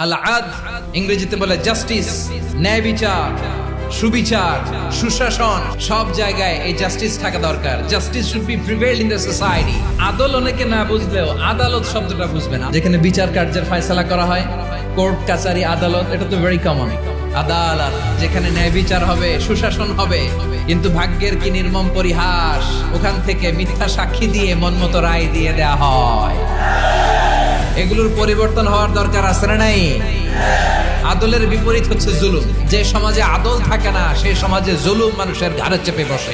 আল আদ ইংরেজিতে বলে জাস্টিস, ন্যায় বিচার, সুবিচার, সুশাসন। সব জায়গায় এই জাস্টিস থাকা দরকার। Justice should be prevail in the society. আদল অনেকে না বুঝলেও আদালত শব্দটা বুঝবে না। যেখানে বিচার কার্যের ফয়সালা করা হয়, কোর্ট কাচারি আদালত, এটা তো ভেরি কমন। আদালত যেখানে ন্যায় বিচার হবে, সুশাসন হবে। কিন্তু ভাগ্যের কি নির্মম পরিহাস, ওখান থেকে মিথ্যা সাক্ষী দিয়ে মনমতো রায় দিয়ে দেয়া হয়। এগুলোর পরিবর্তন হওয়ার দরকার আছে না নাই? আদলের বিপরীত হচ্ছে জুলুম। যে সমাজে আদল থাকে না, সেই সমাজে জুলুম মানুষের ঘাড়ে চেপে বসে।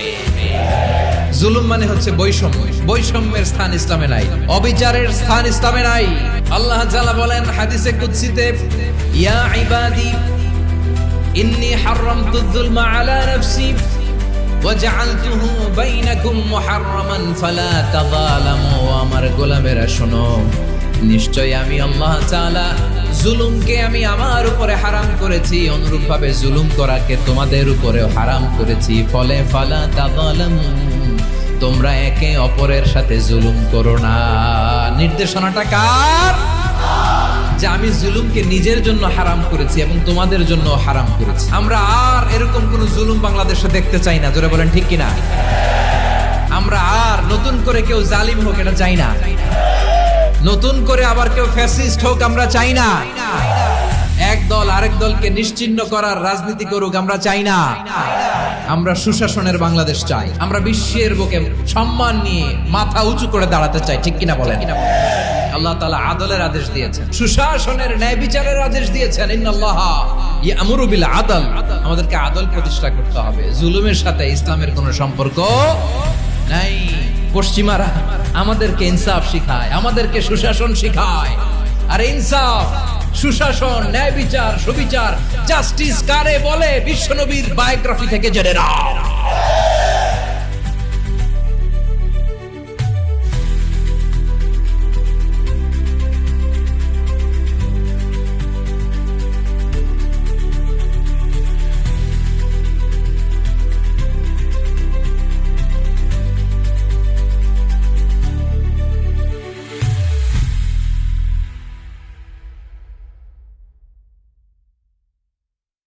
জুলুম মানে হচ্ছে বৈষম্য। বৈষম্যের স্থান ইসলামে নাই, অবিচারের স্থান ইসলামে নাই। আল্লাহ তাআলা বলেন হাদিসে কুদসিতে, ইয়া ইবাদি ইন্নী হারামতুয যুলমা আলা নাফসি ওয়া জাআলতুহু বাইনাকুম মুহাররামান ফালা তাযালামু। আমার গোলামেরা শোনো, নিশ্চয় আমি আল্লাহ তাআলা জুলুমকে আমি আমার উপরে হারাম করেছি, অনুরূপভাবে জুলুম করাকে তোমাদের উপরেও হারাম করেছি। ফলে ফালা তাযালামু, তোমরা একে অপরের সাথে জুলুম করো না। নির্দেশনাটা কার? যে আমি জুলুমকে নিজের জন্য হারাম করেছি এবং তোমাদের জন্য হারাম করেছি। আমরা আর এরকম কোন জুলুম বাংলাদেশে দেখতে চাই না। জোরে বলেন ঠিক কিনা? আমরা আর নতুন করে কেউ জালিম হোক এটা চাই না। নতুন করে আবার কেউ ফ্যাসিস্ট হোক আমরা চাই না। এক দল আরেক দলকে নিশ্চিহ্ন করার রাজনীতি করুক আমরা চাই না। আমরা সুশাসনের বাংলাদেশ চাই। আমরা বিশ্বের বুকে সম্মান নিয়ে মাথা উঁচু করে দাঁড়াতে চাই। ঠিক কিনা বলেন? আল্লাহ তাআলা আদলের আদেশ দিয়েছেন, সুশাসনের, ন্যায় বিচারের আদেশ দিয়েছেন। ইন্নাল্লাহা ইয়ামুরু বিল আদল। আমাদেরকে আদল প্রতিষ্ঠা করতে হবে। জুলুমের সাথে ইসলামের কোনো সম্পর্ক নাই। পশ্চিমারা আমাদেরকে ইনসাফ শিখায়, আমাদেরকে সুশাসন শিখায়। আর ইনসাফ, সুশাসন, ন্যায় বিচার, সুবিচার, জাস্টিস কারে বলে বিশ্বনবীর বায়োগ্রাফি থেকে জেনে নাও।